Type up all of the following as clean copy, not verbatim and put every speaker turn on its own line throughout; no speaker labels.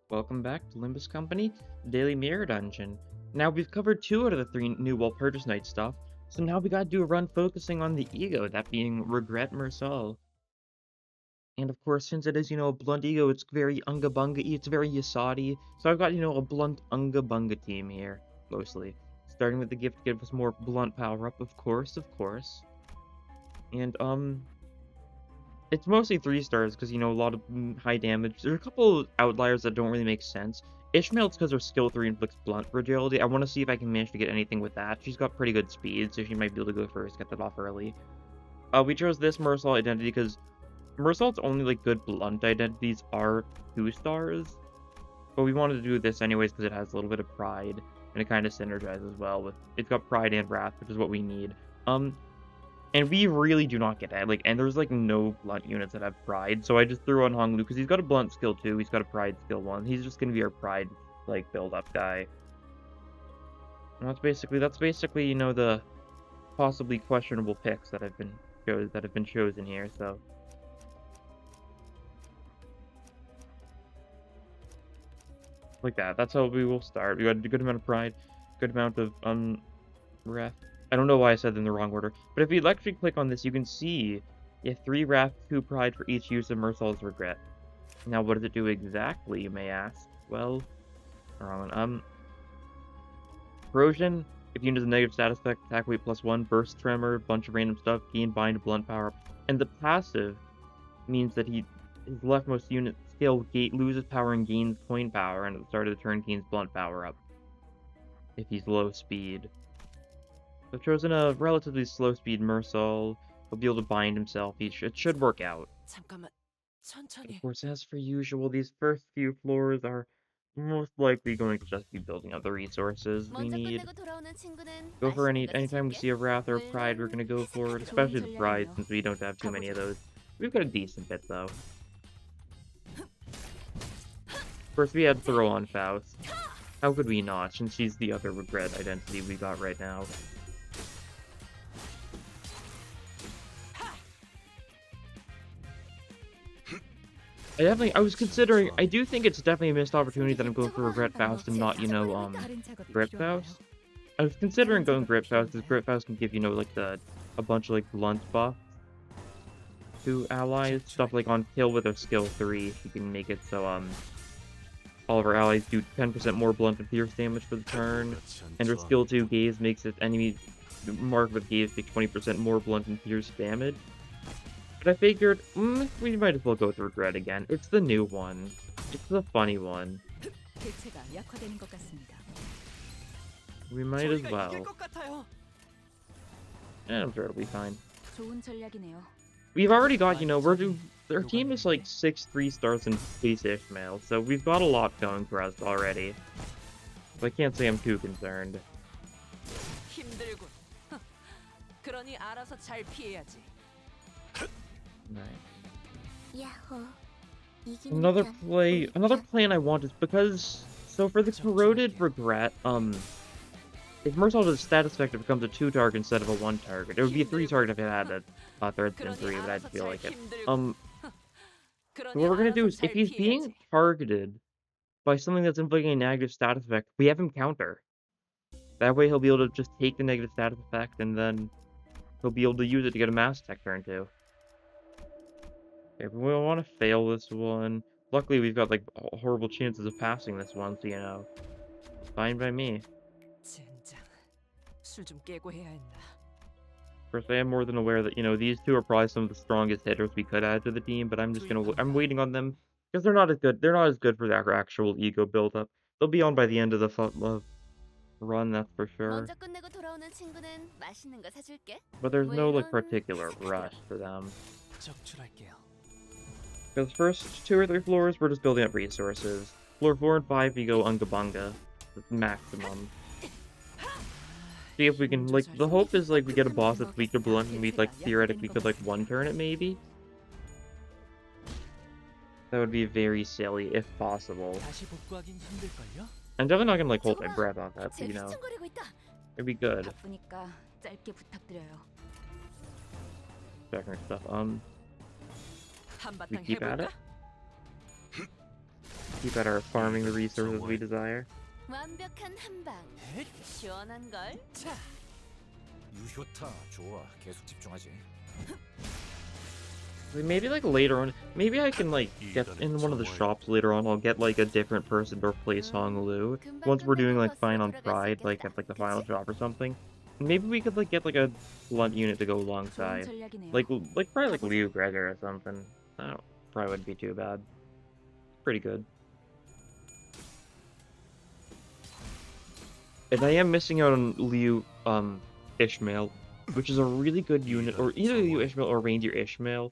Welcome back to Limbus Company, Daily Mirror Dungeon. Now we've covered 2 out of the 3 new Wall Purchase Night stuff, so now we gotta do a run focusing on the ego, that being Regret Mersal. And of course, since it is, a blunt ego, it's very Unga Bunga, it's very Yasadi, so I've got, a blunt Unga Bunga team here, mostly. Starting with the gift to give us more blunt power-up, of course. And, it's mostly 3 stars because, a lot of high damage. There's a couple outliers that don't really make sense. Ishmael, it's because her skill 3 inflicts blunt fragility. I want to see if I can manage to get anything with that. She's got pretty good speed, so she might be able to go first, get that off early. We chose this Mersal identity because Mersal's only, good blunt identities are 2 stars. But we wanted to do this anyways because it has a little bit of pride, and it kind of synergizes well with... It's got pride and wrath, which is what we need. And we really do not get that. And there's, no blunt units that have pride. So I just threw on Honglu because he's got a blunt skill 2. He's got a pride skill 1. He's just going to be our pride, build-up guy. And that's basically, the possibly questionable picks that have been chosen here, so. Like that. That's how we will start. We got a good amount of pride, good amount of, wrath. I don't know why I said them in the wrong order, but if you electrically click on this, you can see you have 3 wrath, 2 pride for each use of Mersal's Regret. Now, what does it do exactly, you may ask? Well, wrong one. Corrosion, if you use a negative status effect, attack weight +1, burst tremor, bunch of random stuff, gain bind, blunt power. And the passive means that his leftmost unit skill loses power and gains coin power, and at the start of the turn gains blunt power up if he's low speed. I've chosen a relatively slow speed Mersal. He'll be able to bind himself. It should work out. Of course, as per usual, these first few floors are most likely going to just be building up the resources we need. Go for anytime we see a Wrath or a Pride, we're going to go for it, especially the Pride, since we don't have too many of those. We've got a decent bit, though. First, we had Throw on Faust. How could we not, since she's the other Regret identity we got right now. I do think it's definitely a missed opportunity that I'm going for Regret Faust and not, Grip Faust. I was considering going Grip Faust, because Grip Faust can give, a bunch of, blunt buffs to allies. Stuff like on kill with a skill 3, you can make it so, all of our allies do 10% more blunt and pierce damage for the turn. And her skill 2, Gaze, makes its enemy marked with Gaze take 20% more blunt and pierce damage. But I figured, we might as well go with Regret again. It's the new one. It's the funny one. We might as well. And I'm sure it'll be fine. We've already got, our team is 6 3-stars in Space Ishmael, so we've got a lot going for us already. So I can't say I'm too concerned. Right. Another plan I want is because, so for the Corroded Regret, if Mersal does a status effect, it becomes a 2-target instead of a 1-target. It would be a 3-target if it had a third than 3, but I'd feel like it. So what we're gonna do is, if he's being targeted by something that's inflicting a negative status effect, we have him counter. That way he'll be able to just take the negative status effect, and then he'll be able to use it to get a mass attack turn too. Okay, but we want to fail this one. Luckily, we've got, horrible chances of passing this one, so, fine by me. First, I am more than aware that, these 2 are probably some of the strongest hitters we could add to the team, but I'm waiting on them, because they're not as good for their actual ego build-up. They'll be on by the end of the run, that's for sure. But there's no, particular rush for them. Because first 2 or 3 floors, we're just building up resources. Floor 4 and 5, we go Unga Bunga. That's maximum. See if we can, the hope is, we get a boss that's weak to blunt, and we, theoretically could, 1-turn it, maybe? That would be very silly, if possible. I'm definitely not gonna, hold my breath on that, but, it'd be good. Checking stuff, we keep at it. Keep at our farming the resources we desire.
완벽한 한방. 시원한 걸.
자, 유효타 좋아. 계속 집중하지.
Like, maybe like later on, maybe I can like get in one of the shops later on. I'll get like a different person to replace Hong Lu once we're doing like Fine on Pride, like at like the final shop or something. Maybe we could like get like a blunt unit to go alongside, like probably like Liu Gregor or something. I don't probably wouldn't be too bad. Pretty good. And I am missing out on Liu Ishmael, which is a really good unit, or either Liu Ishmael or Reindeer Ishmael.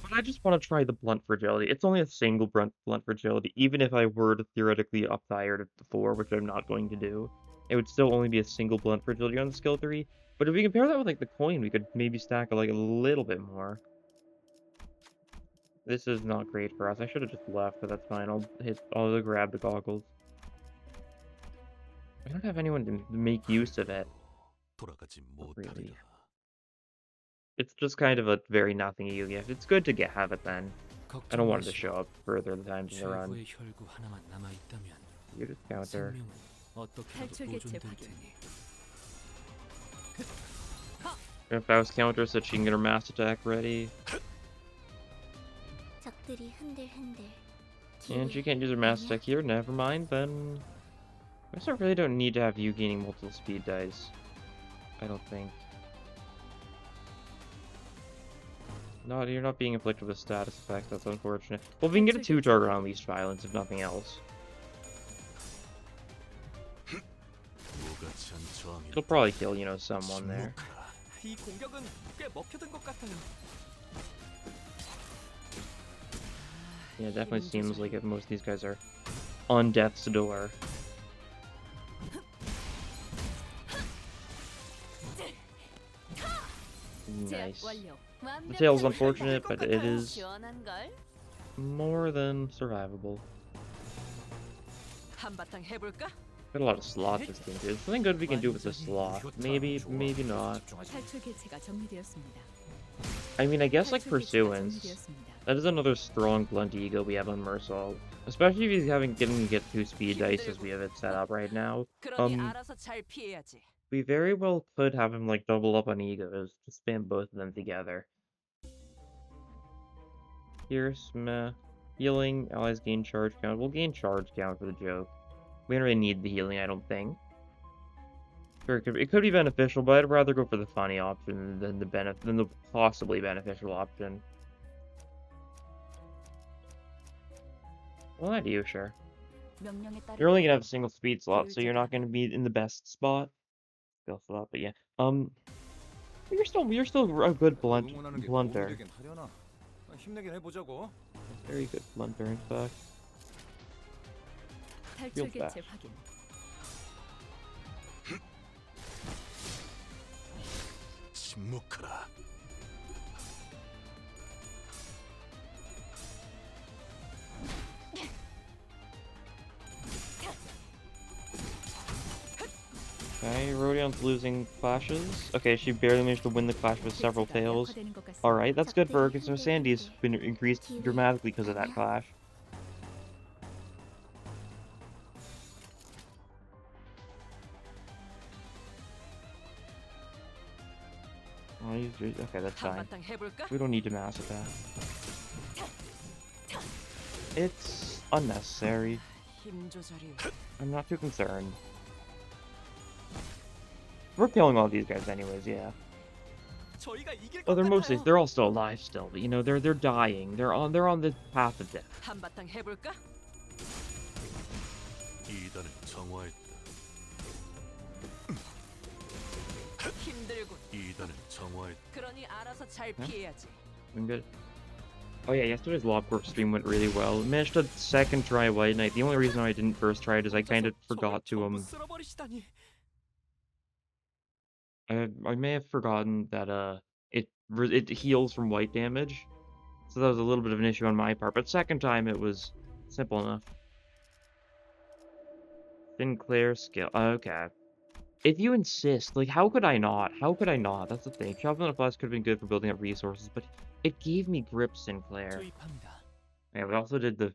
But I just want to try the blunt fragility. It's only a single blunt fragility, even if I were to theoretically up higher to 4, which I'm not going to do. It would still only be a single blunt fragility on the skill 3. But if we compare that with like the coin, we could maybe stack like a little bit more. This is not great for us. I should have just left, but that's fine. I'll grab the goggles. I don't have anyone to make use of it. Really. It's just kind of a very nothing EU gift. It's good to have it then. I don't want it to show up further the times in the run. You just counter. If I was counter so she can get her mass attack ready. And she can't use her mass attack here, never mind then. I guess I really don't need to have you gaining multiple speed dice. I don't think. No, you're not being inflicted with status effects, that's unfortunate. Well, we can get a 2-target on least violence, if nothing else. It'll probably kill, you know, someone there. Yeah, it definitely seems like most of these guys are on death's door. Nice. The tail's unfortunate, but it is more than survivable. Got a lot of slots this game too. There's something good we can do with the slot. Maybe, maybe not. I mean, I guess like Pursuance. That is another strong blunt ego we have on Mersal. Especially if he's getting to get 2 speed dice as we have it set up right now. We very well could have him like double up on egos to spam both of them together. Pierce, meh. Healing, allies gain charge count. We'll gain charge count for the joke. We don't really need the healing, I don't think. Sure, it could be beneficial, but I'd rather go for the funny option than the possibly beneficial option. Well, not you, sure. You're only gonna have a single speed slot, so you're not gonna be in the best spot. Skill slot, but yeah. You're still a good blunter. Very good blunter, in fact. Real fast. Okay, Rodion's losing clashes. Okay, she barely managed to win the clash with several tails. Alright, that's good for her because her Sandy's been increased dramatically because of that clash. Okay, that's fine. We don't need to mass attack. It's unnecessary. I'm not too concerned. We're killing all these guys anyways, yeah. Oh, they're all still alive still, but you know, they're dying. They're on the path of death. I'm good. Oh yeah, yesterday's Lob Corp stream went really well. Managed to second try White Knight. The only reason I didn't first try it is I kind of forgot to I may have forgotten that it heals from white damage, so that was a little bit of an issue on my part. But second time it was simple enough. Sinclair skill. Okay. If you insist, like, how could I not? How could I not? That's the thing. Shopping on a Flask could have been good for building up resources, but it gave me grip, Sinclair. Yeah, we also did the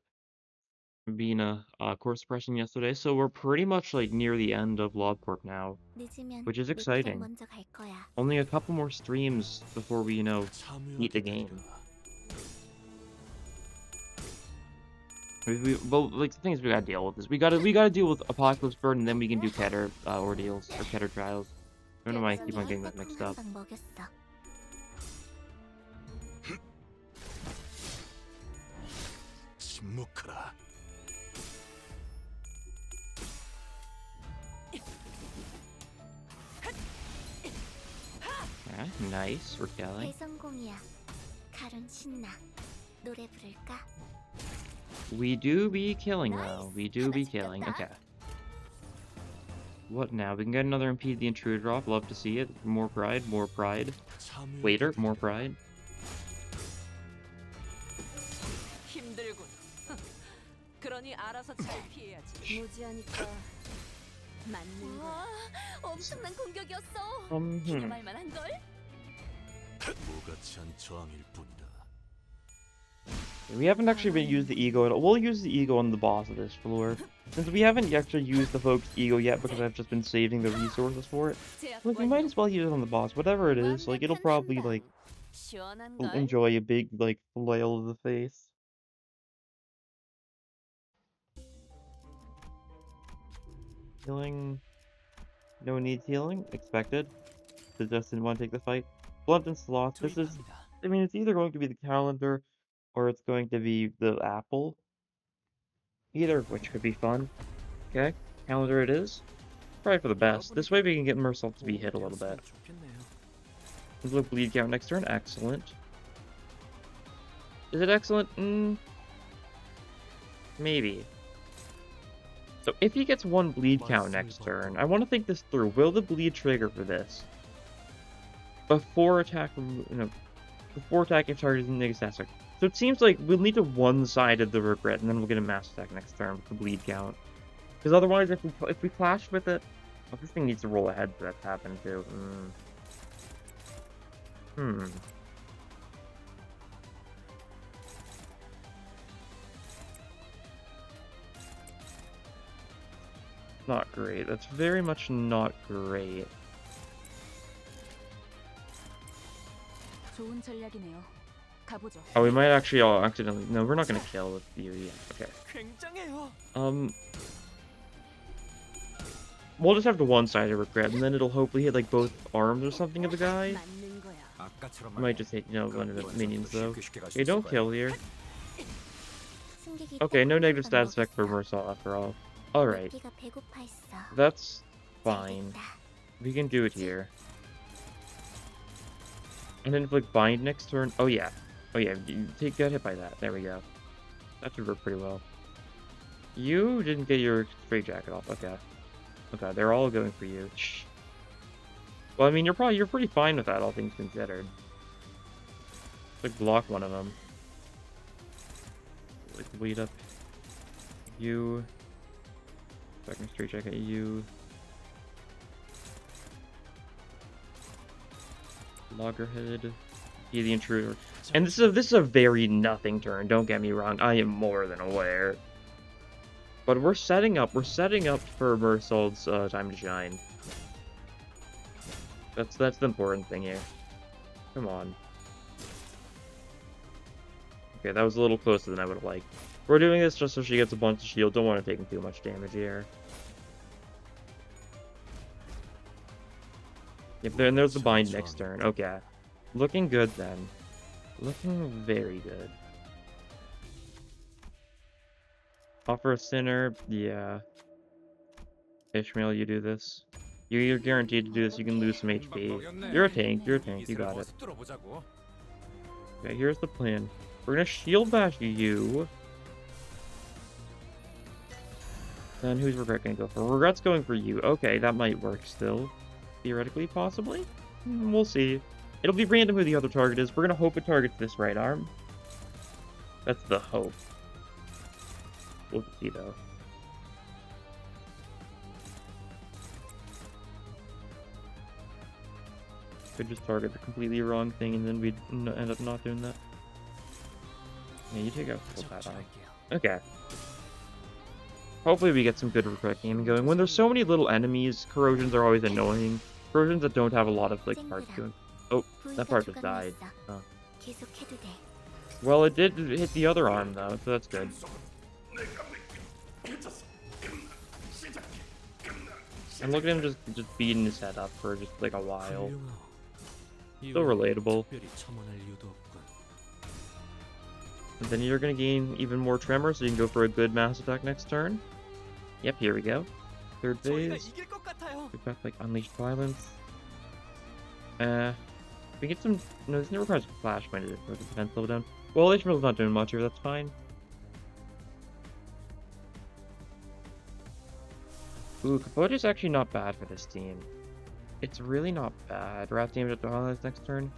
being a course suppression yesterday, so we're pretty much like near the end of Lob Corp now,
늦으면
which is
내 피가
exciting.
먼저 갈 거야.
Only a couple more streams before we, beat the game. Well, like the thing is, we gotta deal with this. We gotta deal with Apocalypse Bird, and then we can do Keter ordeals or Keter trials. I don't know why I keep on getting that mixed up.
콩 먹였어.
침묵하라.
Yeah, nice. We're killing.
대성공이야. 칼은 신나. 노래 부를까?
We do be killing though. We do be killing. Okay. What now? We can get another Impede the Intruder off. Love to see it. More pride. More pride. Waiter. More pride.
힘들군. 그러니 알아서 잘 피해야지. 무지하니까 맞는 거.
와, 엄청난 공격이었어.
Hmm.
기대할 만한 걸?
무가치한 저항일 뿐이다.
We haven't actually been used the ego at all. We'll use the ego on the boss of this floor. Since we haven't actually used the focused ego yet because I've just been saving the resources for it. Like, we might as well use it on the boss. Whatever it is, like, it'll probably, like,
시원한 걸?
enjoy a big, like, flail of the face. Healing. No needs healing. Expected. The just didn't want to take the fight. Blunt and Sloth. This is... I mean, it's either going to be the calendar or it's going to be the apple. Either of which could be fun. Okay, calendar it is. Probably for the best. This way we can get Mersault to be hit a little bit. There's a little bleed count next turn. Excellent. Is it excellent? Maybe. So if he gets one bleed count next turn, I want to think this through. Will the bleed trigger for this? Before attack, before attacking target is negative. So it seems like we'll need to one-sided the regret, and then we'll get a mass attack next turn with the bleed count. Because otherwise, if we clash with it, well, this thing needs to roll ahead for that to happen too. Not great. That's very much not great.
좋은 전략이네요. 가보죠.
Oh, we might actually all accidentally... No, we're not gonna kill with you yet. Okay.
굉장해요.
We'll just have the one-sided regret, and then it'll hopefully hit, like, both arms or something of the guy.
맞는 거야.
아까처럼
Might just hit, one of the minions, though.
쉽게 갈 수
Okay, don't
있을
kill
거야.
here.
승객이
Okay, no
딱
negative
한
stats
번
effect for
먹었어.
Mersault after all.
내
Alright,
피가 배고파 있어.
that's fine.
알겠다.
We can do it here. And then inflict bind next turn. Oh yeah. Oh yeah, you get hit by that. There we go. That should work pretty well. You didn't get your straight jacket off. Okay. Okay, they're all going for you. Shh. Well, I mean, you're pretty fine with that, all things considered. Like, block one of them. Like, wait up. You. Second straight jacket, you. Loggerhead. Be the intruder. And this is a very nothing turn, don't get me wrong. I am more than aware. But we're setting up for Mersault's time to shine. That's the important thing here. Come on. Okay, that was a little closer than I would have liked. We're doing this just so she gets a bunch of shield. Don't want to take him too much damage here. Yep, and there's the bind next turn. Okay. Looking good then. Looking very good. Offer a sinner. Yeah. Ishmael, you do this. You're guaranteed to do this. You can lose some HP. You're a tank. You're a tank. You got it. Okay, here's the plan. We're gonna shield bash you. Then who's Regret gonna go for? Regret's going for you. Okay, that might work still. Theoretically, possibly? We'll see. It'll be random who the other target is. We're gonna hope it targets this right arm. That's the hope. We'll see, though. Could just target the completely wrong thing, and then we'd end up not doing that. Yeah, you take out full pad on. Okay. Hopefully we get some good regret gaming going. When there's so many little enemies, corrosions are always annoying. Corrosions that don't have a lot of like parts to them. Oh, that part just died. Oh.
계속해도 돼.
Well, it did hit the other arm though, so that's good. And look at him just beating his head up for just like a while. Still relatable. And then you're gonna gain even more tremor, so you can go for a good mass attack next turn. Yep, here we go. Third phase. We've got like Unleashed Violence. We get some. No, this never requires Flash Point to the defense level down. Well, Ishmael's not doing much here, that's fine. Ooh, Capote's actually not bad for this team. It's really not bad. Wrath damage at the highlights next turn.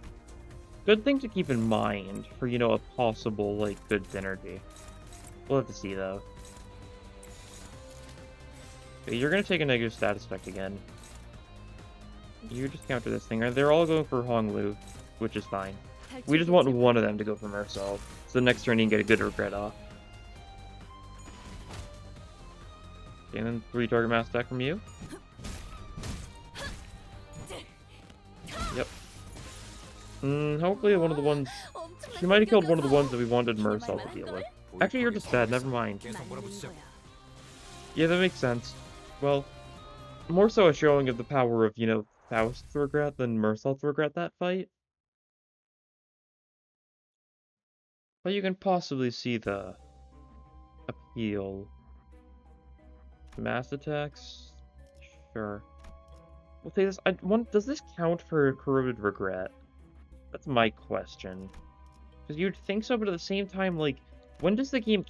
Good thing to keep in mind for, you know, a possible, like, good synergy. We'll have to see, though. Okay, you're gonna take a negative status effect again. You just counter this thing. They're all going for Honglu, which is fine. We just want one of them to go for Mercel, so the next turn you can get a good regret off. Okay, and then 3 target mass attack from you. Yep. Hopefully one of the ones... She might have killed one of the ones that we wanted Mercel to deal with. Actually, you're just dead, never mind. Yeah, that makes sense. Well, more so a showing of the power of, you know, Faust's regret than Mercel's regret that fight. But you can possibly see the appeal. Mass attacks? Sure. We'll take this. Does this count for corroded regret? That's my question. Because you'd think so, but at the same time, like, when does the game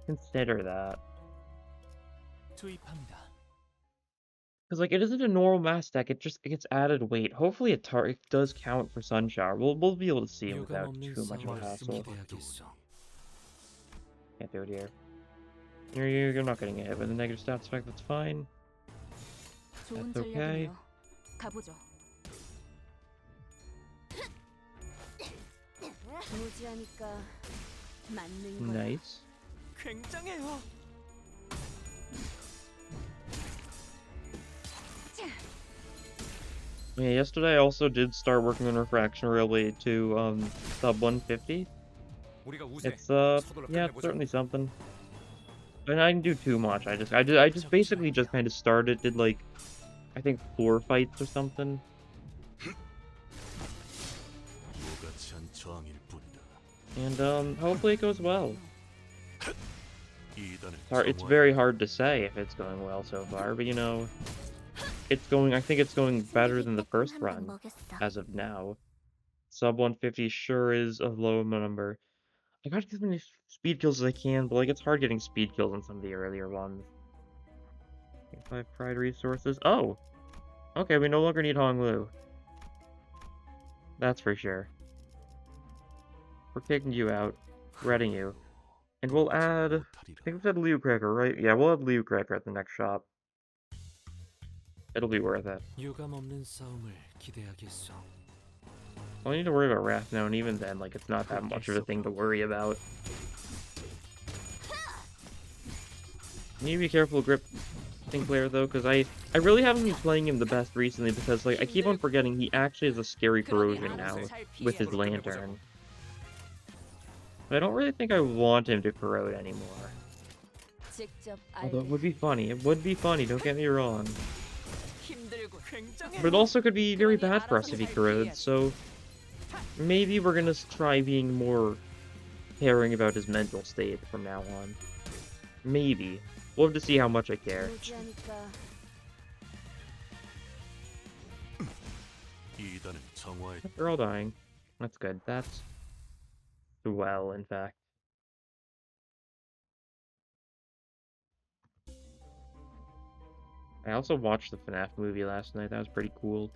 consider that? Because, like, it isn't a normal mass deck, it gets added weight. Hopefully it does count for Sunshower. We'll be able to see it without too much of a hassle. Can't do it here. You're not getting a hit with a negative stats effect, that's fine. That's okay. Nice. Yeah, yesterday I also did start working on Refraction Railway to sub 150. It's yeah, it's certainly something. And I didn't do too much. I just basically just kind of started, did like I think 4 fights or something. And hopefully it goes well. It's very hard to say if it's going well so far, but you know, it's going. I think it's going better than the first run as of now. Sub 150 sure is a low number. I gotta get as many speed kills as I can, but like it's hard getting speed kills on some of the earlier ones. 5 pride resources. Oh, okay. We no longer need Honglu. That's for sure. We're kicking you out, redding you, and we'll add. I think we said Liu Cracker, right? Yeah, we'll add Liu Cracker at the next shop. It'll be worth it. Only need to worry about Wrath now, and even then, like, it's not that much of a thing to worry about. You need to be careful of Grip Sinclair, though, because I really haven't been playing him the best recently, because, like, I keep on forgetting he actually has a scary corrosion now with his lantern. But I don't really think I want him to corrode anymore. Although it would be funny. It would be funny, don't get me wrong. But it also could be very bad for us if he corrodes, so maybe we're gonna try being more caring about his mental state from now on. Maybe. We'll have to see how much I care. They're all dying. That's good. That's well, in fact. I also watched the FNAF movie last night. That was pretty cool.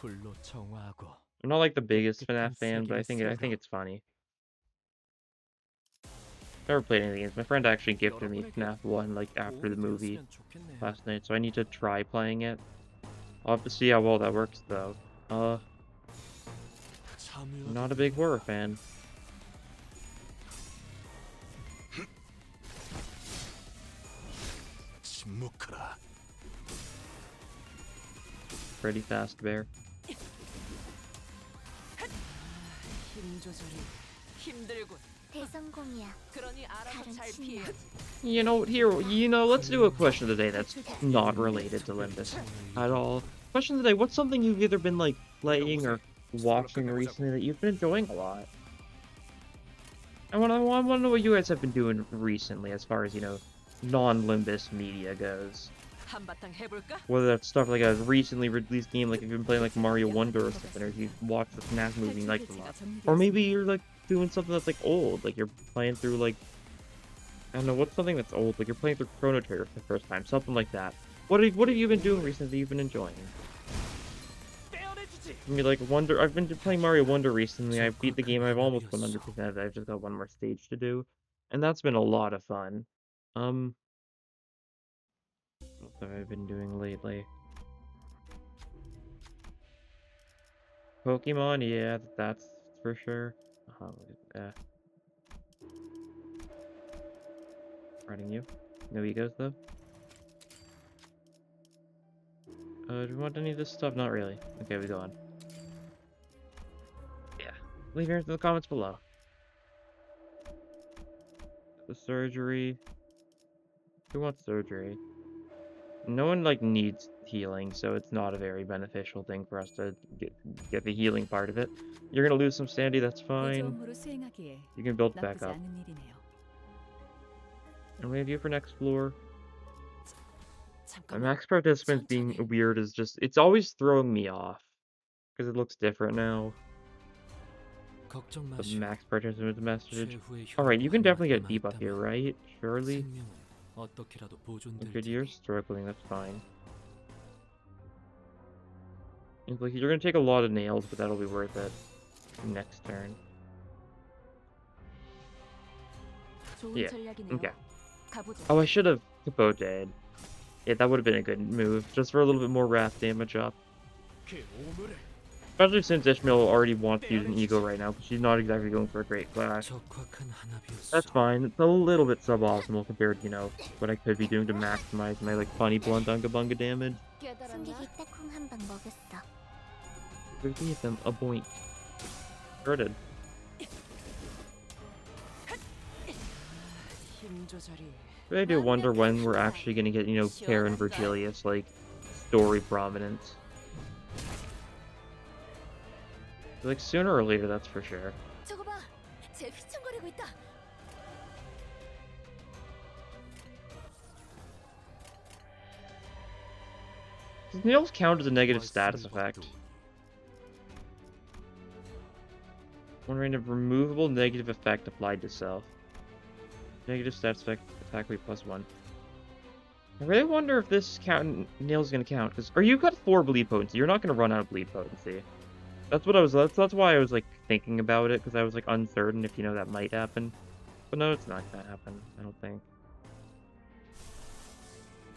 I'm not like the biggest FNAF fan, but I think it's funny. Never played any of the games. My friend actually gifted me FNAF 1 like after the movie last night, so I need to try playing it. I'll have to see how well that works though. Not a big horror fan. pretty fast bear.
힘 조절이 힘들군.
대성공이야.
그러니 알아서
다른
잘
신이야.
피해야지.
Let's do a question of the day that's not related to Limbus at all. Question of the day, what's something you've either been, like, playing or watching recently that you've been enjoying a lot? I want to know what you guys have been doing recently as far as, non-Limbus media goes.
한바탕 해볼까?
Whether that's stuff like a recently released game, like if you've been playing like Mario Wonder or something, or if you watched the Smash movie and liked it a lot. Or maybe you're like doing something that's like old, like you're playing through like, I don't know, what's something that's old, like you're playing through Chrono Trigger for the first time, something like that. What have you been doing recently that you've been enjoying? I mean, like Wonder, I've been playing Mario Wonder recently. I beat the game. I've almost 100%. I've just got one more stage to do, and that's been a lot of fun. What have I been doing lately? Pokemon, yeah, that's for sure. Riding you. No egos though. Do we want any of this stuff? Not really. Okay, we go on. Yeah. Leave your answers in the comments below. The surgery. Who wants surgery? No one, like, needs healing, so it's not a very beneficial thing for us to get the healing part of it. You're gonna lose some sanity, that's fine. You can build back up. And we have you for next floor. My max participants being weird is just, it's always throwing me off. Because it looks different now. The max participants message. Alright, you can definitely get a debuff here, right? Surely? Good, you're struggling, that's fine. Like, you're gonna take a lot of nails, but that'll be worth it. Next turn. Yeah, okay. Oh, I should have QOTD. Yeah, that would have been a good move, just for a little bit more wrath damage up. Especially since Ishmael already wants to use an ego right now, but she's not exactly going for a great clash. That's fine, it's a little bit suboptimal compared to, what I could be doing to maximize my, like, funny blunt Unga Bunga damage. We gave them a boink. Hurted. I do wonder when we're actually gonna get, Karen Virgilius, like, story prominence. Like, sooner or later, that's for sure.
저거 봐. 쟤 휘청거리고 있다.
Does nails count as a negative status effect? One random removable negative effect applied to self. Negative status effect, attack rate +1. I really wonder if this nail's gonna count, because you got 4 bleed potency. You're not gonna run out of bleed potency. That's what I was. That's why I was like thinking about it, because I was like uncertain if that might happen. But no, it's not gonna happen. I don't think.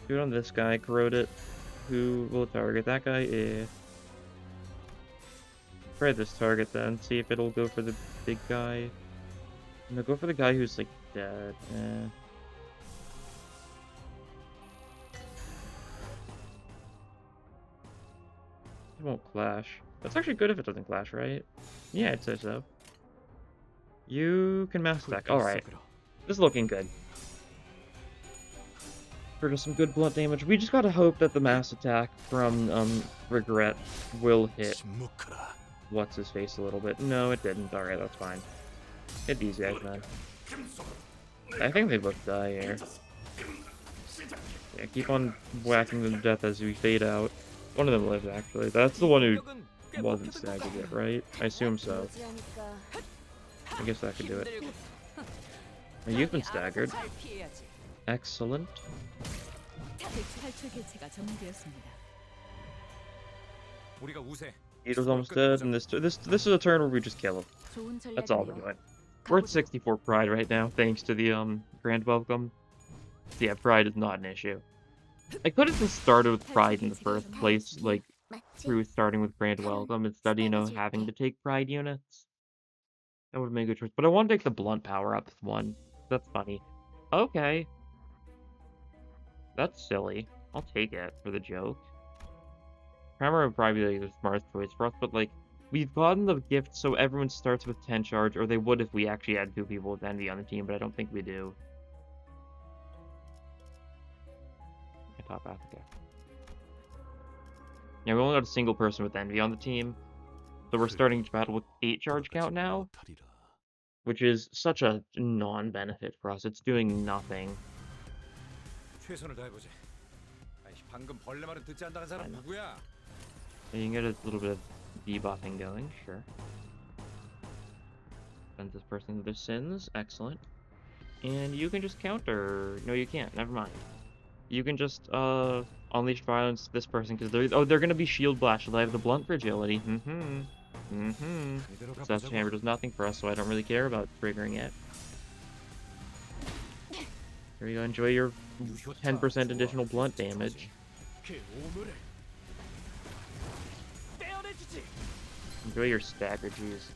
Do it on this guy. Corrode it. Who will target that guy? Yeah. Try this target then. See if it'll go for the big guy. No, go for the guy who's like dead. It won't clash. That's actually good if it doesn't clash, right? Yeah, I'd say so. You can mass attack. Alright. This is looking good. For just some good blunt damage. We just gotta hope that the mass attack from Regret will hit what's-his-face a little bit. No, it didn't. Alright, that's fine. Hit these guys then. I think they both die here. Yeah, keep on whacking them to death as we fade out. One of them lives, actually. That's the one who wasn't staggered yet, right? I assume so. I guess that could do it. Oh, you've been staggered. Excellent. Ito's almost dead, and this is a turn where we just kill him. That's all we're doing. We're at 64 pride right now, thanks to the Grand Welcome. So yeah, pride is not an issue. I could have just started with pride in the first place, like through starting with Grand Welcome instead of, having to take pride units. That would have made a good choice. But I want to take the blunt power up one. That's funny. Okay. That's silly. I'll take it for the joke. Primer would probably be like, the smartest choice for us, but like, we've gotten the gift so everyone starts with 10 charge, or they would if we actually had 2 people with envy on the team, but I don't think we do. Top path, okay. Yeah, we only got a single person with envy on the team, so we're starting each battle with 8 charge count now, which is such a non-benefit for us. It's doing nothing.
최선을 다해보지. 아이, 방금 벌레 말은 듣지 않다는 사람 누구야?
You can get a little bit of debuffing going, sure. Send this person their sins, excellent. And you can just counter. No, you can't. Never mind. You can just unleash violence to this person because they're gonna be shield blast. So I have the blunt fragility. Success chamber does nothing for us, so I don't really care about triggering it. Here you go. Enjoy your 10% additional blunt damage. Enjoy your stagger, jeez.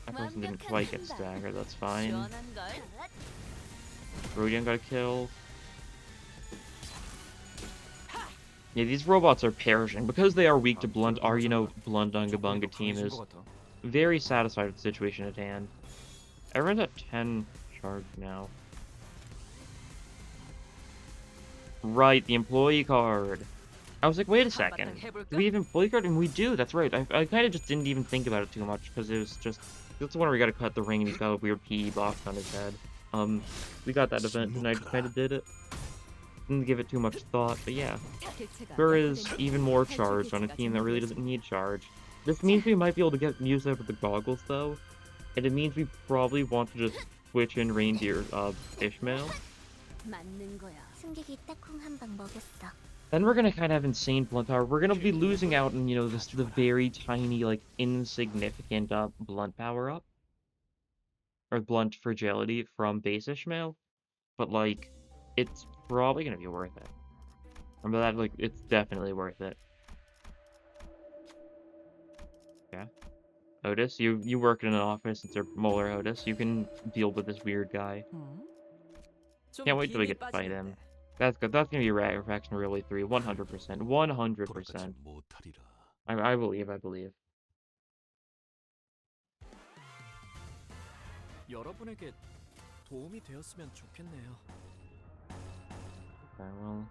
That person didn't quite get staggered, that's fine. Rodion got a kill. Yeah, these robots are perishing. Because they are weak to blunt, our, blunt Unga Bunga team is very satisfied with the situation at hand. Everyone's at 10 charge now. Right, the employee card. I was like, wait a second. Do we have employee card? And we do, that's right. I kind of just didn't even think about it too much because it was just... That's the one where we gotta cut the ring and he's got a weird PE box on his head. We got that event and I just kind of did it. Didn't give it too much thought, but yeah. There is even more charge on a team that really doesn't need charge. This means we might be able to get use out of the goggles though. And it means we probably want to just switch in reindeer Ishmael. Then we're gonna kind of have insane blunt power. We're gonna be losing out on, the very tiny, like, insignificant blunt power up. Or blunt fragility from base Ishmael. But, like, it's probably gonna be worth it. Remember that, like, it's definitely worth it. Yeah. Otis, you work in an office, it's a molar Otis. You can deal with this weird guy. Can't wait till we get to fight him. That's good. That's gonna be Faction Relay 3, 100%. 100%. I believe.
여러분에게 도움이 되었으면 좋겠네요.
Okay, well,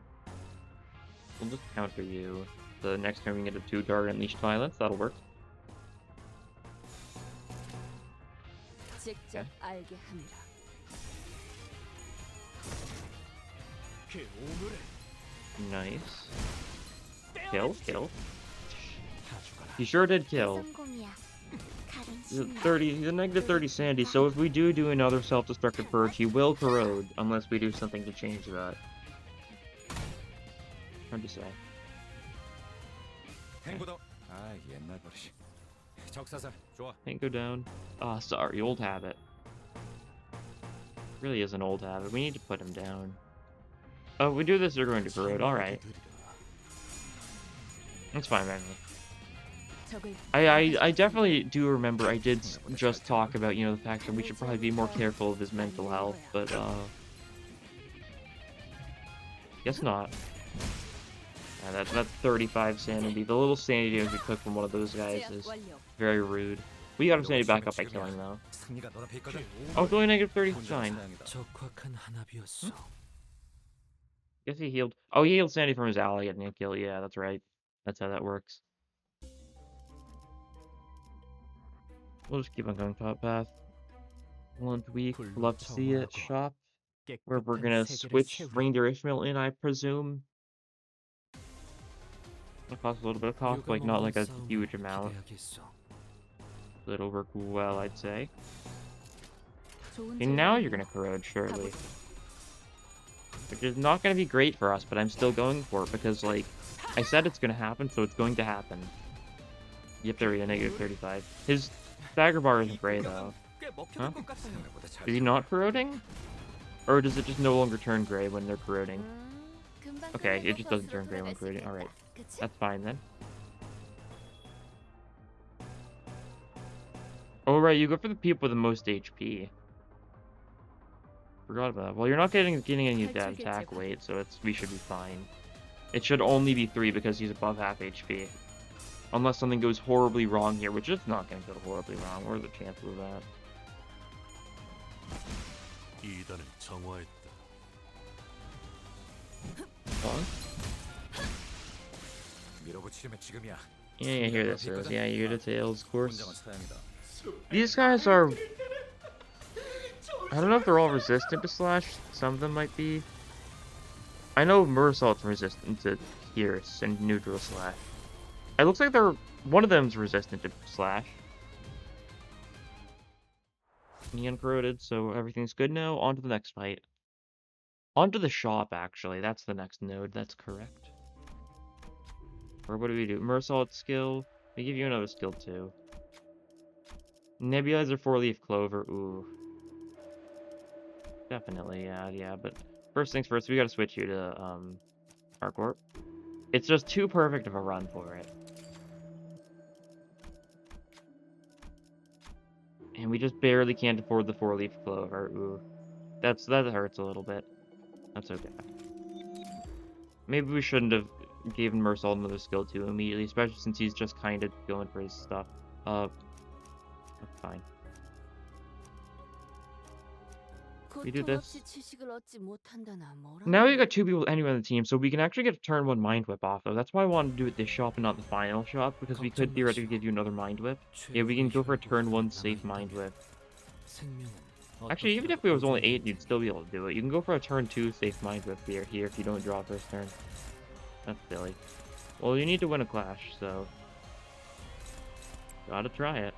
we'll just counter you. The next time we get a 2-target unleashed violence, that'll work. Okay. Nice. Kill. He sure did kill. He's a negative 30 sanity, so if we do another self-destructive purge, he will corrode, unless we do something to change that. Hard to say. Can't go down. Ah, sorry, old habit. Really is an old habit. We need to put him down. Oh, we do this, they're going to corrode. Alright. That's fine, man. I definitely do remember I did just talk about, the fact that we should probably be more careful of his mental health, but, guess not. Yeah, that's 35 sanity. The little sanity we took from one of those guys is very rude. We got him sanity back up by killing, though. Oh, it's only negative 30, fine. Guess he healed. Oh, he healed sanity from his ally getting a kill. Yeah, that's right. That's how that works. We'll just keep on going top path. Blunt week. Love to see it. Shop. Where we're gonna switch Reindeer Ishmael in, I presume. It costs a little bit of cost, like not like a huge amount. But it'll work well, I'd say. Okay, now you're gonna corrode, surely. Which is not gonna be great for us, but I'm still going for it because, like, I said it's gonna happen, so it's going to happen. Yep, there we go, negative 35. His stagger bar isn't gray, though. Huh? Is he not corroding? Or does it just no longer turn gray when they're corroding? Okay, it just doesn't turn gray when corroding. Alright, that's fine then. Oh, right, you go for the people with the most HP. Forgot about that. Well, you're not getting any of that attack weight, so we should be fine. It should only be 3 because he's above half HP. Unless something goes horribly wrong here, which is not going to go horribly wrong. What are the chances of that?
밀어붙이려면 지금이야.
Yeah, here this is. Yeah, you get tails, of course. These guys are... I don't know if they're all resistant to slash. Some of them might be. I know Mursalt's resistant to Pierce and neutral slash. It looks like one of them's resistant to slash. He uncorroded, so everything's good now. On to the next fight. On to the shop, actually. That's the next node. That's correct. Or what do we do? Mursalt's skill. We give you another skill too. Nebulizer 4-leaf clover. Ooh. Definitely, yeah. But first things first, we gotta switch you to Lob Corp. It's just too perfect of a run for it. And we just barely can't afford the 4-leaf clover. Ooh. That hurts a little bit. That's okay. Maybe we shouldn't have given Mursal another skill too immediately, especially since he's just kind of going for his stuff. That's fine. We do this. Now we got 2 people anyway on the team, so we can actually get a turn 1 Mind Whip off, though. That's why I wanted to do it this shop and not the final shop, because we could theoretically give you another Mind Whip. Yeah, we can go for a turn 1 safe Mind Whip. Actually, even if it was only 8, you'd still be able to do it. You can go for a turn 2 safe Mind Whip here if you don't draw first turn. That's silly. Well, you need to win a clash, so... Gotta try it.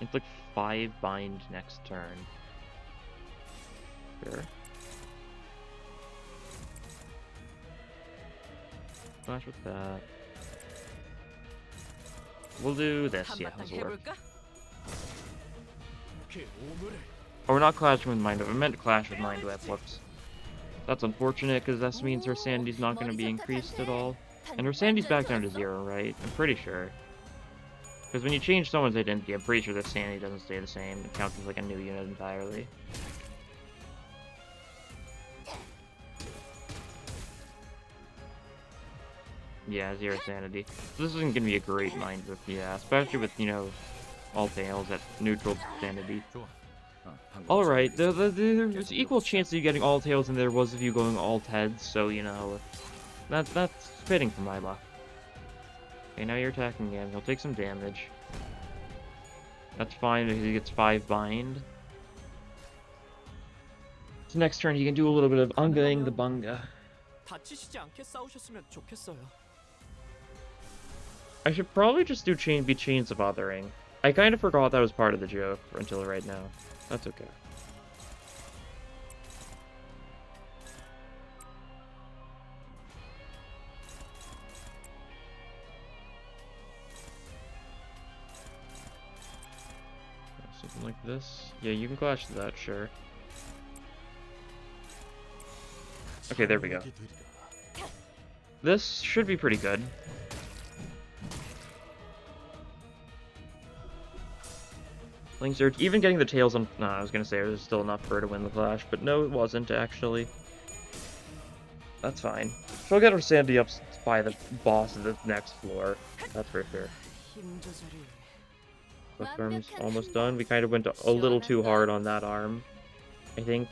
It's like 5 bind next turn. Sure. Clash with that. We'll do this, yeah, this will work. Oh, we're not clashing with Mind Whip. I meant to clash with Mind Whip. Whoops. That's unfortunate, because that means her sanity's not going to be increased at all. And her sanity's back down to 0, right? I'm pretty sure. Because when you change someone's identity, I'm pretty sure their sanity doesn't stay the same. It counts as like a new unit entirely. Yeah, 0 sanity. So this isn't going to be a great Mind Whip, yeah. Especially with, you know, all tails at neutral sanity. Alright, there's equal chance of you getting all tails than there was of you going all heads, so, you know, that's fitting for my luck. Okay, now you're attacking him. He'll take some damage. That's fine because he gets 5 bind. So next turn he can do a little bit of Ungaing the Bunga. I should probably just do Chains of Othering. I kind of forgot that was part of the joke until right now. That's okay. Something like this. Yeah, you can clash to that, sure. Okay, there we go. This should be pretty good. Link Surge, even getting the tails on... No, I was gonna say there's still enough for her to win the clash, but no, it wasn't, actually. That's fine. She'll get her sanity up by the boss of the next floor. That's for sure. Left arm's almost done. We kind of went a little too hard on that arm, I think.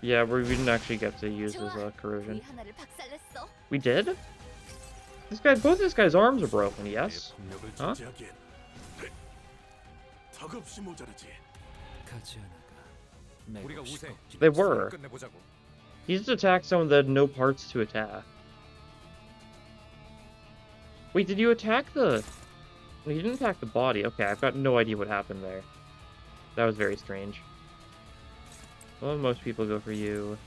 Yeah, we didn't actually get to use his corrosion. We did? Both this guy's arms are broken, yes? Huh? They were. He just attacked someone that had no parts to attack. Wait, did you attack the... You didn't attack the body. Okay, I've got no idea what happened there. That was very strange. Well, most people go for you.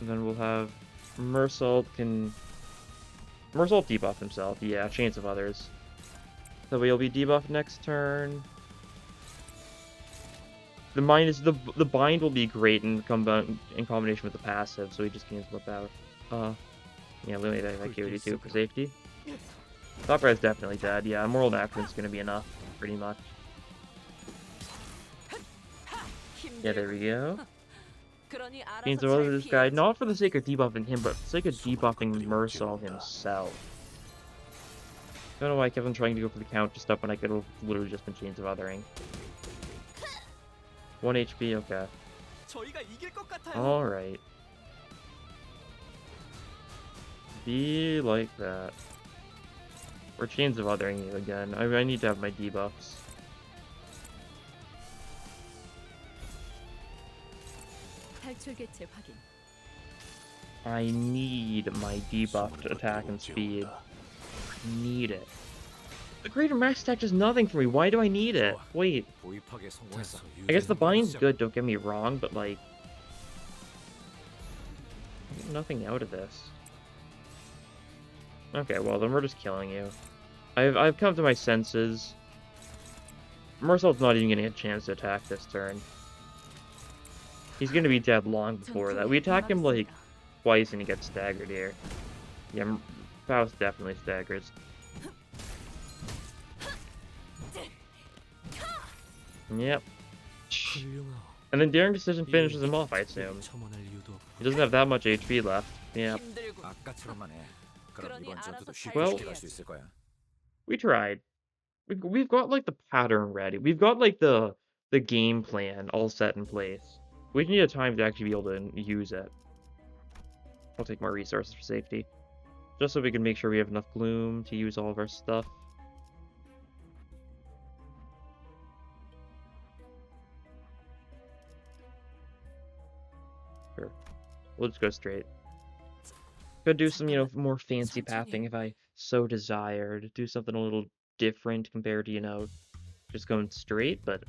And then we'll have Mersault can... Mersault debuff himself. Yeah, Chains of Others. So he'll be debuffed next turn. The bind will be great in combination with the passive, so he just gains flip out. Yeah, eliminate that QOTD for safety. Top is definitely dead. Yeah, Moral Accident's gonna be enough, pretty much. Yeah, there we go. Chains of Others guy, not for the sake of debuffing him, but for the sake of debuffing Mersault himself. I don't know why I kept on trying to go for the counter stuff when I could have literally just been Chains of Othering. 1 HP, okay. Alright. Be like that. Or Chains of Othering you again. I need to have my debuffs. I need my debuffed attack and speed. Need it. The greater max attack does nothing for me. Why do I need it? Wait. I guess the bind's good, don't get me wrong, but like... I get nothing out of this. Okay, well then we're just killing you. I've come to my senses. Mersault's not even gonna get a chance to attack this turn. He's gonna be dead long before that. We attack him like twice and he gets staggered here. Yeah, Faust definitely staggers. Yep. And then Daring Decision finishes him off, I assume. He doesn't have that much HP left. Yeah. Well, we tried. We've got like the pattern ready. We've got like the game plan all set in place. We just need a time to actually be able to use it. I'll take more resources for safety. Just so we can make sure we have enough gloom to use all of our stuff. Sure. We'll just go straight. Could do some, more fancy pathing if I so desired. Do something a little different compared to, just going straight, but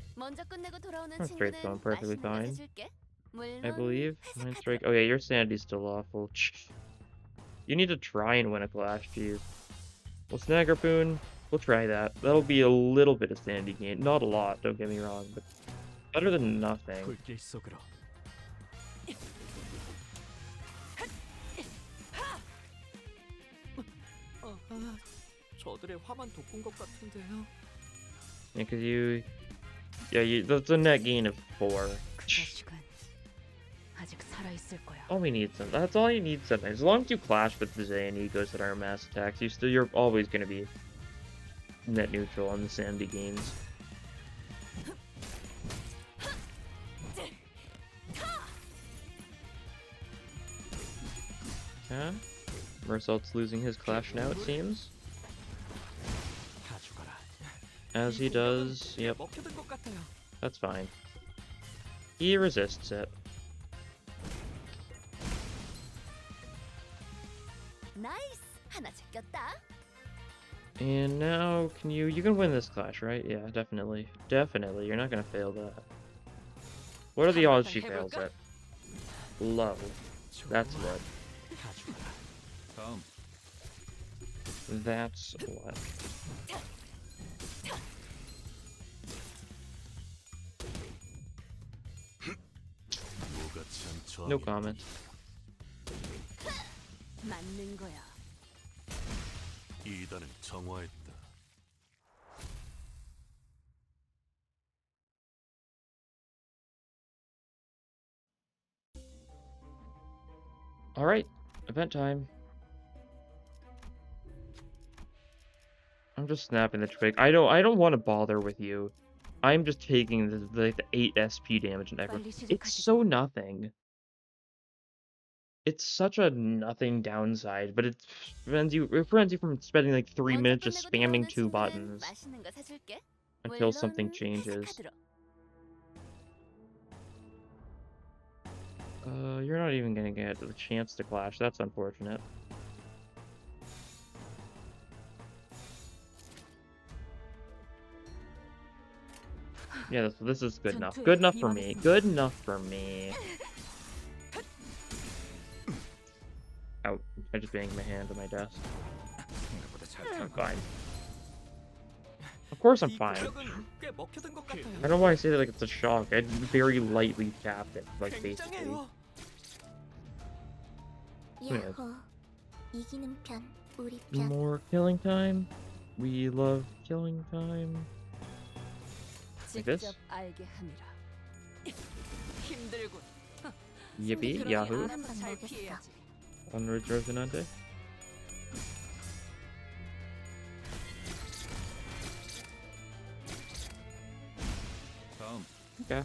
straight's going perfectly fine. I believe. Strike. Oh yeah, your sanity's still awful. You need to try and win a clash, jeez. Well, Snag Harpoon, we'll try that. That'll be a little bit of sanity gain. Not a lot, don't get me wrong, but better than nothing. Yeah, because that's a net gain of 4. All we need sometimes. That's all you need sometimes. As long as you clash with the Zay and Egos that are mass attacks, you're always going to be net neutral on the sanity gains. Okay. Mersault's losing his clash now, it seems. As he does, yep. That's fine. He resists it. And now, you can win this clash, right? Yeah, definitely. Definitely, you're not gonna fail that. What are the odds she fails it? Low. That's what. That's what. No comment. Alright, event time. I'm just snapping the twig. I don't want to bother with you. I'm just taking the 8 SP damage and everything. It's so nothing. It's such a nothing downside, but it prevents you from spending like 3 minutes just spamming 2 buttons until something changes. You're not even gonna get the chance to clash. That's unfortunate. Yeah, this is good enough. Good enough for me. Good enough for me. I just banged my hand on my desk.
생각보다 잘
I'm
타고.
fine. Of course I'm
이
fine.
근력은 꽤 먹혀든 것
I
같아요.
don't know why I say that like it's a shock. I very lightly tapped it, like basically.
굉장해요.
야호. 이기는 편, 우리 편.
More killing time. We love killing time. Like this?
직접 알게 함이라. 힘들군.
Yippee,
그러니
Yahoo.
알아서 잘 피해야지.
Onwards, Rosinante.
다음.
Okay.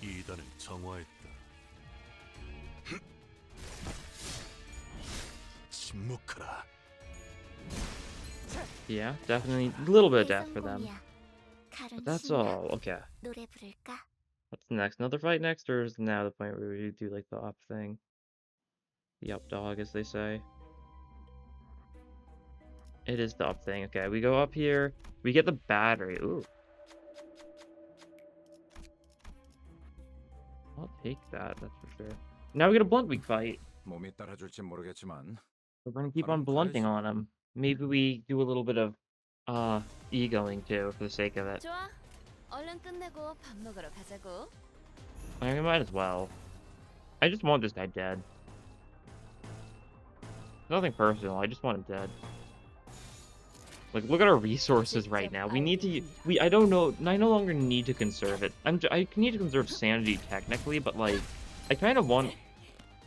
이단을 정화했다. 침묵하라.
Yeah, definitely a little bit of death for them.
대성공이야. 가론
But that's
신나.
all. Okay.
노래 부를까?
What's next? Another fight next, or is now the point where we do like the up thing? The up dog, as they say. It is the up thing. Okay, we go up here. We get the battery. Ooh. I'll take that, that's for sure. Now we get a blunt weak fight.
몸이 따라줄지 모르겠지만
We're gonna keep on blunting on him. Maybe we do a little bit of egoing too, for the sake of it.
좋아. 얼른 끝내고 밥 먹으러 가자고.
I mean, we might as well. I just want this guy dead. Nothing personal, I just want him dead. Like, look at our resources right now. We need to. I don't know. I no longer need to conserve it. I need to conserve sanity technically, but like, I kind of want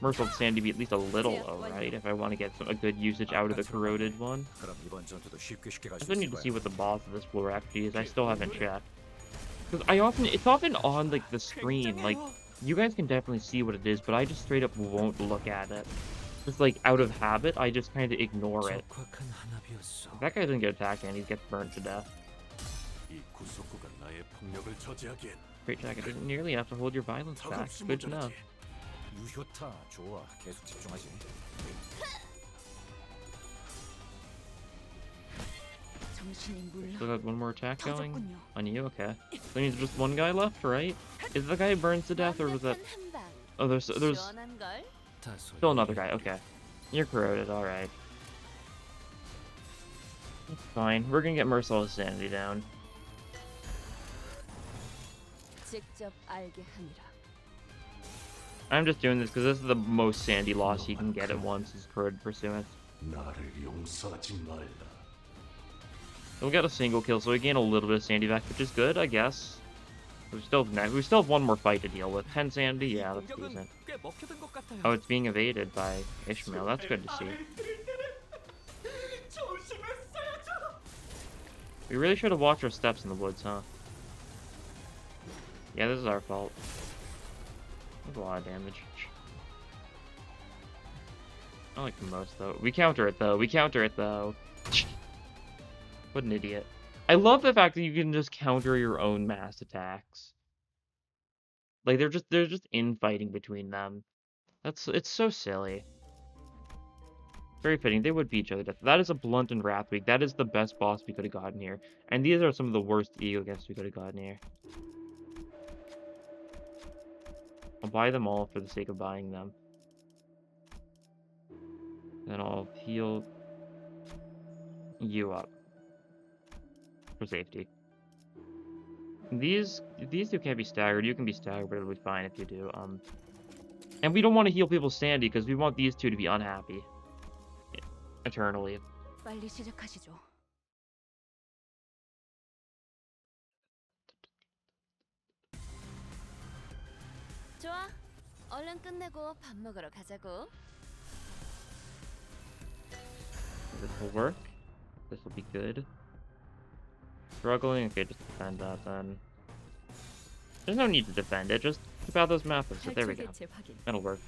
Merfolk's sanity to be at least a little low, right? If I want to get a good usage out of the corroded one.
그럼 이번 전투도 쉽게
I
갈수
still
있을
need to
거야.
see what the boss of this floor actually is. I still haven't checked. Because it's often on like the screen. Like, you guys can definitely see what it is, but I just straight up won't look at it. Just like out of habit, I just kind of ignore it.
적확한 한압이었어.
If that guy doesn't get attacked and he gets burnt to death.
이 구속구가 나의 폭력을 저지하기엔
Great jacket didn't nearly have to hold your violence back.
턱없이
Good to know.
모자라지.
유효타 좋아. 계속 집중하지.
정신이
Still got one more attack going
터졌군요.
on you. Okay. So means just one guy left, right? Is the guy who burns to death, or was that?
완벽한 한 방.
Oh, there's
시원한 걸.
다소
still another guy. Okay. You're corroded. All right. It's fine. We're gonna get Merciless sanity down.
직접 알게 함이라.
I'm just doing this because this is the most sandy loss he can get at once is corroded pursuance.
나를 용서하지 말라.
We'll get a single kill, so we gain a little bit of sanity back, which is good, I guess. We still have one more fight to deal with. 10 sanity, yeah, that's
공격은
decent.
꽤 먹혀든 것 같아요.
Oh, it's being evaded by Ishmael. That's good to see. We really should have watched our steps in the woods, huh? Yeah, this is our fault. That's a lot of damage. I like the most, though. We counter it, though. What an idiot. I love the fact that you can just counter your own mass attacks. Like, they're just infighting between them. It's so silly. Very fitting. They would beat each other to death. That is a Blunt and Wrath Week. That is the best boss we could have gotten here. And these are some of the worst ego guests we could have gotten here. I'll buy them all for the sake of buying them. Then I'll heal you up for safety. These two can't be staggered. You can be staggered, but it'll be fine if you do. And we don't want to heal people's sanity because we want these two to be unhappy eternally.
빨리 시작하시죠.
좋아. 얼른 끝내고 밥 먹으러 가자고.
This will work. This will be good. Struggling? Okay, just defend that then. There's no need to defend it, just keep out those methods. There we go.
탈출 개체 확인.
That'll work.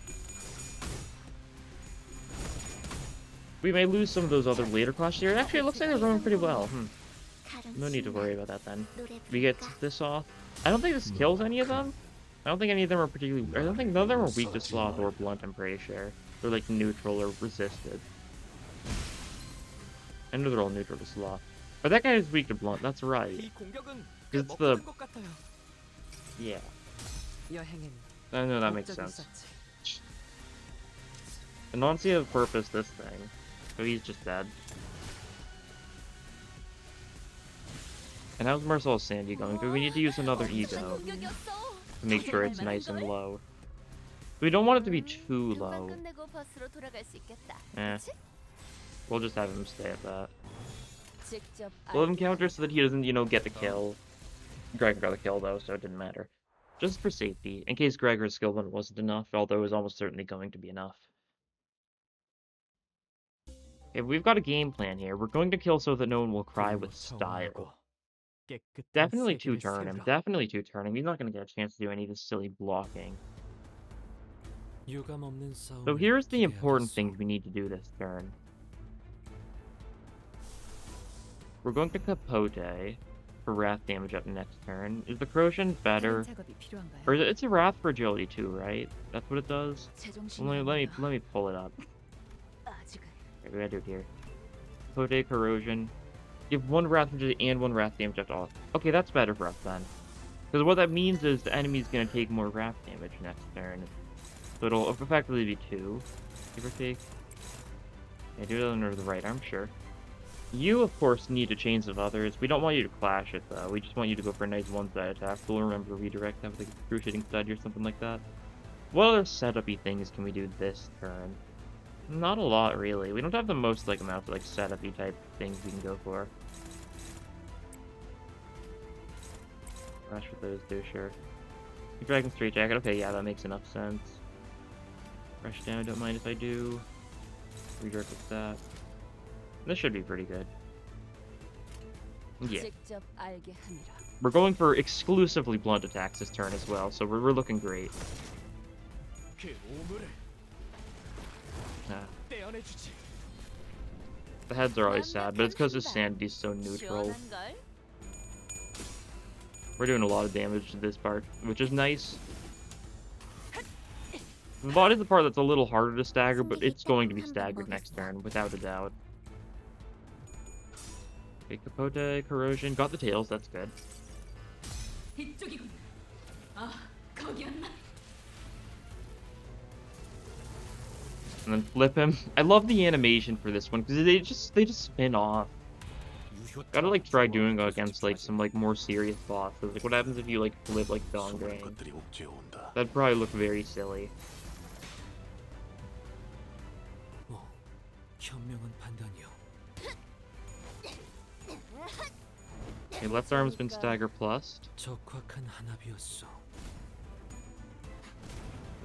We may lose some of those other later clashes here. Actually, it looks like they're going pretty well.
가론
No need to
신나.
worry about that then.
노래
We get
부를까?
this off. I don't think this kills any of them. I don't think any of them are particularly... I don't think none of them are weak to Sloth or Blunt, I'm pretty sure. They're like neutral or resisted. I know they're all neutral to Sloth. But that guy is weak to Blunt, that's right.
이 공격은 꽤
It's the...
먹혀든 것 같아요.
Yeah.
여행엔
I know that makes
목적이
sense.
있었지.
And honestly, have purpose this thing. So he's just dead. And how's Marcel's Sandy going? Do we need to use another ego to make sure it's nice and low? We don't want it to be too low. Eh. We'll just have him stay at that. We'll have him counter so that he doesn't, get the kill. Gregor got the kill, though, so it didn't matter. Just for safety, in case Gregor's skill one wasn't enough, although it was almost certainly going to be enough. Okay, we've got a game plan here. We're going to kill so that no one will cry with style. Definitely two-turn him. Definitely two-turn him. He's not going to get a chance to do any of this silly blocking. So here's the important things we need to do this turn. We're going to Capote for Wrath damage up next turn. Is the Corrosion better? Or it's a Wrath for agility too, right? That's what it does? Well, let me pull it up. Okay, we gotta do it here. Capote, Corrosion. Give one Wrath agility and one Wrath damage after all. Okay, that's better for us then. Because what that means is the enemy's gonna take more Wrath damage next turn. So it'll effectively be 2, give or take. Yeah, do it under the right arm, sure. You, of course, need a Chains of Others. We don't want you to clash it, though. We just want you to go for a nice one-side attack. We'll remember redirect, have like a cruciating stud or something like that. What other setup-y things can we do this turn? Not a lot, really. We don't have the most amount of setup-y type things we can go for. Rush with those two, sure. Dragon Straight Jacket, okay, yeah, that makes enough sense. Rush down, don't mind if I do. Redirect with that. This should be pretty good. Yeah. We're going for exclusively blunt attacks this turn as well, so we're looking great. The heads are always sad, but it's because his sanity's so neutral. We're doing a lot of damage to this part, which is nice. The body's the part that's a little harder to stagger, but it's going to be staggered next turn, without a doubt. Okay, Capote, Corrosion, got the tails, that's good. And then flip him. I love the animation for this one, because they just spin off. Gotta try doing it against some more serious bosses. What happens if you flip Dongrain? That'd probably look very silly. Okay, left arm's been stagger plussed.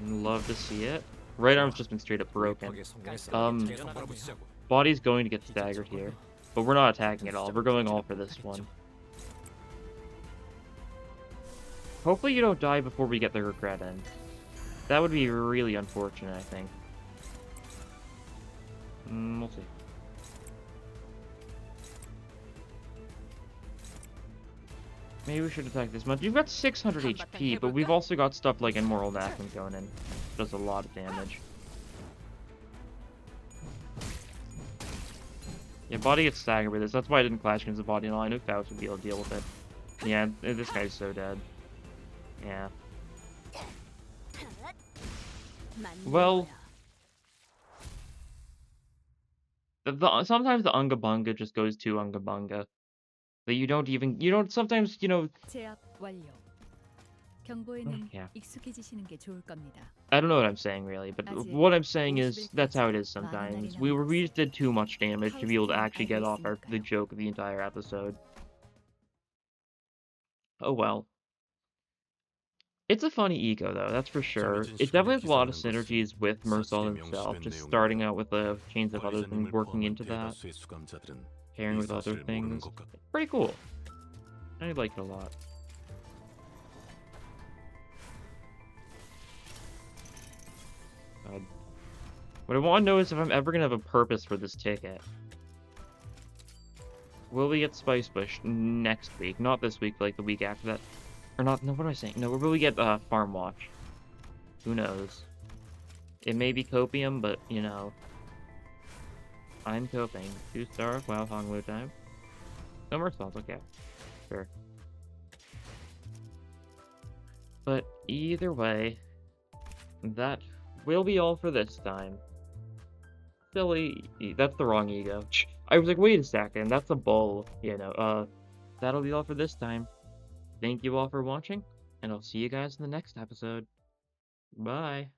Love to see it. Right arm's just been straight up broken. Body's going to get staggered here. But we're not attacking at all. We're going all for this one. Hopefully you don't die before we get the regret in. That would be really unfortunate, I think. We'll see. Maybe we should attack this much. You've got 600 HP, but we've also got stuff like Immoral Knackman going in. Does a lot of damage. Yeah, body gets staggered with this. That's why I didn't clash against the body and all. I knew Faust would be able to deal with it. Yeah, this guy's so dead. Yeah. Well... sometimes the Unga Bunga just goes to Unga Bunga. That you don't sometimes, Yeah. I don't know what I'm saying really, but what I'm saying is that's how it is sometimes. We just did too much damage to be able to actually get off the joke of the entire episode. Oh well. It's a funny ego though, that's for sure. It definitely has a lot of synergies with Mercel himself, just starting out with the Chains of Others and working into that. Pairing with other things. It's pretty cool. I like it a lot. What I want to know is if I'm ever going to have a purpose for this ticket. Will we get Spice Bush next week? Not this week, but the week after that. Or not, no, what am I saying? No, will we get Farm Watch? Who knows? It may be Copium, but, I'm coping. 2-star, wow, Honglu time. No more spells, okay. Sure. But either way, that will be all for this time. silly. That's the wrong ego. I was like, wait a second, that's a bull. That'll be all for this time. Thank you all for watching, and I'll see you guys in the next episode. Bye.